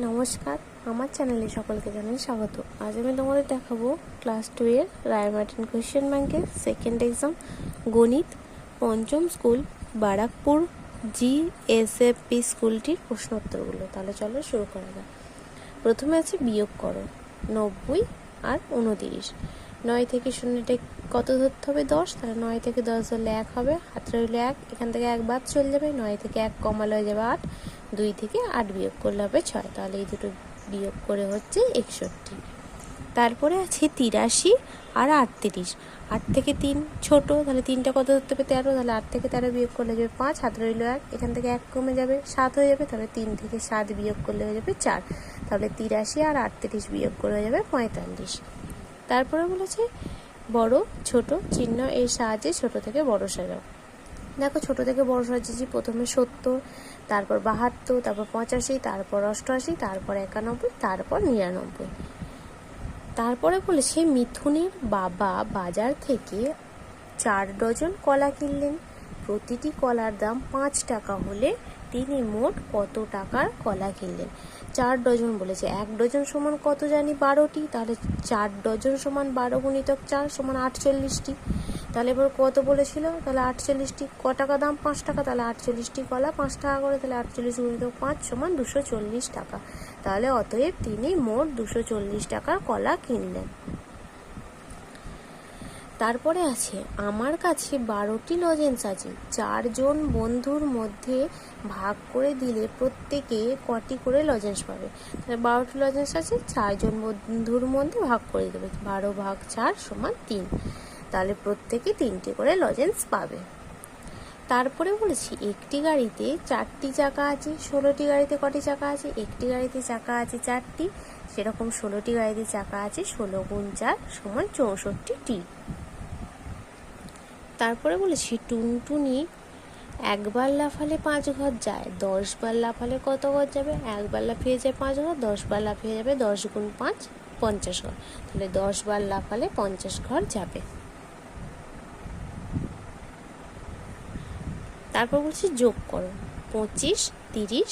নমস্কার, আমার চ্যানেলে সকলকে জানাই স্বাগত। আজ আমি তোমাদের দেখাবো ক্লাস 2 এর রায় মার্টিন কোয়েশ্চেন ব্যাংকের সেকেন্ড এক্সাম গণিত পঞ্চম স্কুল বারাকপুর GSFP স্কুলটির প্রশ্নোত্তরগুলো। তাহলে চলো শুরু করা যাক। প্রথমে আছে বিয়োগ করো 90 আর 29। 9 থেকে 0টা কত ধরতে হবে? 10। তাহলে 9 থেকে 10 ধরলে 1 হবে, হাতে রইল 1, এখান থেকে 1 বাদ চলে যাবে। 9 থেকে 1 কমালে হয়ে যাবে 8, 2 থেকে 8 বিয়োগ করলে হবে 6। তাহলে এই দুটো বিয়োগ করে হচ্ছে 61। তারপরে আছে 83 আর 38। 8 থেকে 3 ছোট, তাহলে 3টা কত ধরতে হবে? 13। তাহলে 8 থেকে 13 বিয়োগ করলে যাবে 5, হাতে রইল 1, এখান থেকে 1 কমে যাবে 7 হয়ে যাবে। তাহলে 3 থেকে 7 বিয়োগ করলে হয়ে যাবে 4। তাহলে 83 আর 38 বিয়োগ করে হয়ে যাবে 45। তারপরে বলেছে বড় ছোট চিহ্ন এর সাহায্যে ছোট থেকে বড় সাজাও। দেখো, ছোট থেকে বড় সাজিয়েছি। প্রথমে 70, তারপর 72, তারপর 85, তারপর 88, তারপর 91, তারপর 99। তারপরে বলেছে মিথুনের বাবা বাজার থেকে 4 ডজন কলা কিনলেন। প্রতিটি কলার দাম 5 টাকা হলে তিনি মোট কত টাকার কলা কিনলেন? 4 ডজন বলেছে। 1 ডজন সমান কত জানি? 12টি। তাহলে 4 ডজন সমান 12 গুণিতক 4 সমান 48টি। তাহলে এবার কত বলেছিল? তাহলে 48টি। ক টাকা দাম? 5 টাকা। তাহলে 48টি কলা 5 টাকা করে, তাহলে 48 গুণিতক 5 সমান 240 টাকা। তাহলে অতএব তিনি মোট 240 টাকার কলা কিনলেন। তারপরে আছে আমার কাছে 12টি লজেন্স আছে। 4 জন বন্ধুর মধ্যে ভাগ করে দিলে প্রত্যেকে কটি করে লজেন্স পাবে? তাহলে 12টি লজেন্স আছে, 4 জন বন্ধুর মধ্যে ভাগ করে দেবে। 12 ভাগ 4 সমান 3। তাহলে প্রত্যেকে 3টি করে লজেন্স পাবে। তারপরে বলেছি একটি গাড়িতে 4টি চাকা আছে। 16টি গাড়িতে কটি চাকা আছে? একটি গাড়িতে চাকা আছে 4টি, সেরকম 16টি গাড়িতে চাকা আছে 16 গুণ 4 সমান 64টি। তারপরে বলেছি টুনটুনি 1 বার লাফালে 5 ঘর যায়, 10 বার লাফালে কত ঘর যাবে? 1 বার লাফিয়ে যায় 5 ঘর, 10 বার লাফিয়ে যাবে 10 গুণ 5 50 ঘর। তাহলে 10 বার লাফালে 50 ঘর যাবে। তারপর বলছি যোগ করো 25, 30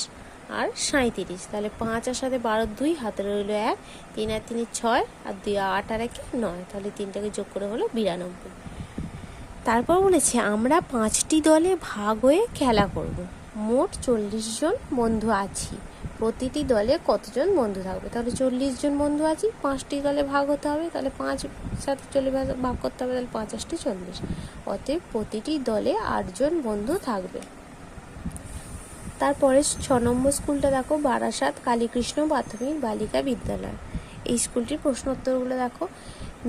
আর 37। তাহলে 5 আর সাথে 12 2, হাতে রইল 1, 3 আর 3 6, আর 2 8 আর 1 9। তাহলে 3টাকে যোগ করে হলো 92। তারপর বলেছে আমরা 5টি দলে ভাগ হয়ে খেলা করব। মোট 40 জন বন্ধু আছি। প্রতিটি দলে কতজন বন্ধু থাকবে? তাহলে 40 জন বন্ধু আছি, 5টি দলে ভাগ হতে হবে। তাহলে 5 সাথে 40 ভাগ করতে হবে, তাহলে 5 8 40। অতএব প্রতিটি দলে 8 জন বন্ধু থাকবে। তারপরে 6 নম্বর স্কুলটা দেখো, বারাসাত কালীকৃষ্ণ প্রাথমিক বালিকা বিদ্যালয়। এই স্কুলটির প্রশ্ন উত্তরগুলো দেখো।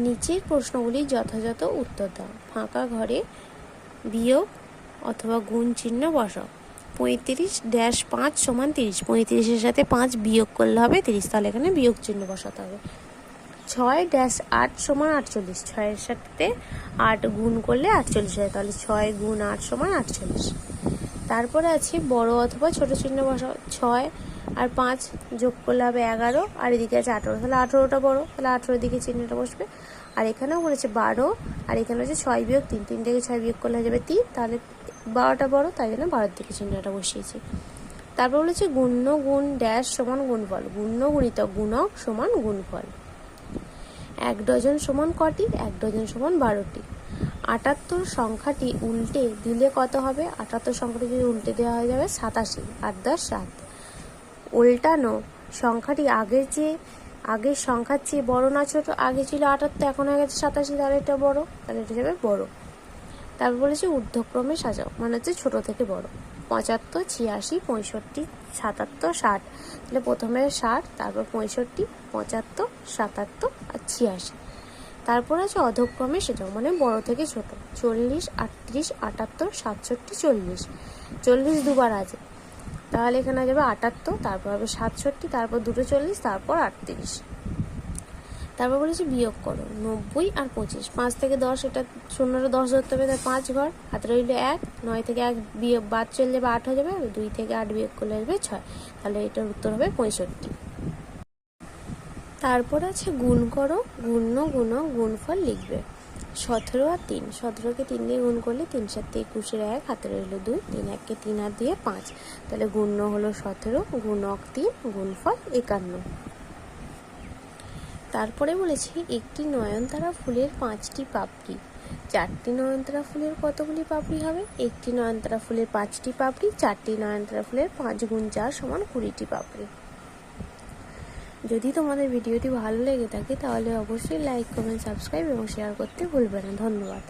নিচের প্রশ্নগুলি যথাযথ উত্তর দাও। ফাঁকা ঘরে বিয়োগ অথবা গুণ চিহ্ন বসাও। 35-5 সমান 30। 35-এর সাথে 5 বিয়োগ করলে হবে 30। তাহলে এখানে বিয়োগ চিহ্ন বসাতে হবে। 6-8 সমান 48। 6-এর সাথে 8 গুণ করলে 48 হয়। তাহলে 6 গুণ 8 সমান 48। তারপরে আছে বড় অথবা ছোট চিহ্ন বসাও। 6 আর 5 যোগ করলে হবে 11, আর এদিকে আছে 18। তাহলে 18টা বড়, তাহলে 18 দিকে চিহ্নটা বসবে। আর এখানেও বলেছে 12, আর এখানে হচ্ছে 6 বিয়োগ 3। 3 থেকে 6 বিয়োগ করলে হয়ে যাবে 3। তাহলে 12টা বড়, তাই জন্য 12 দিকে চিহ্নটা বসিয়েছি। তারপর বলেছে গুণ্য গুণ ড্যাশ সমান গুণফল। গুণ্য গুণিতক গুণক সমান গুণফল। 1 ডজন সমান কটি? 1 ডজন সমান 12টি। 78 সংখ্যাটি উল্টে দিলে কত হবে? 78 সংখ্যাটি যদি উল্টে দেওয়া হয়ে যাবে 87। 8 10 7। উল্টানো সংখ্যাটি আগের সংখ্যার চেয়ে বড় না ছোট? আগে ছিল 78, এখন হয়ে গেছে 87, তাহলে এটা বড়, তাহলে এটা যাবে বড়। তারপর বলেছে ঊর্ধ্বক্রমে সাজাও, মানে হচ্ছে ছোট থেকে বড়। 75, 86, 65, 77, 60। তাহলে প্রথমে 60, তারপর 65, 75, 77 আর 86। তারপর আছে অধক্রমে সাজাও, মানে বড় থেকে ছোট। 40, 38, 78, 67, 40। 40 দুবার আছে, তাহলে এখানে যাবে 78, তারপর হবে 67, তারপর দুটো 40, তারপর 38। তারপর বলেছি বিয়োগ করো 90 আর 25। 5 থেকে 10, এটা 0 10 ধরতে হবে, তাই 5 ঘর, হাতে রইল 1, 9 থেকে 1 বিয়োগ বাদ চলে যাবে 8 হয়ে যাবে, 2 থেকে 8 বিয়োগ করলে আসবে 6। তাহলে এটার উত্তর হবে 65। তারপর আছে গুণ করো, গুণ্য গুণক গুণফল লিখবে। 17 আর 3, 17কে 3 দিয়ে গুণ করলে 3 7 21 1, হাতে রইল 2, 3 1কে 3 আর দিয়ে 5, তাহলে গুণ্য হলো 17, গুণক 3, গুণফল 51। তারপরে বলেছি একটি নয়নতারা ফুলের 5টি পাপড়ি, 4টি নয়নতারা ফুলের কতগুলি পাপড়ি হবে? একটি নয়নতারা ফুলের 5টি পাপড়ি, 4টি নয়নতারা ফুলের 5 গুণ 4 সমান 20টি পাপড়ি। যদি তোমাদের ভিডিওটি ভালো লেগে থাকে তাহলে অবশ্যই লাইক, কমেন্ট, সাবস্ক্রাইব এবং শেয়ার করতে ভুলবে না। ধন্যবাদ।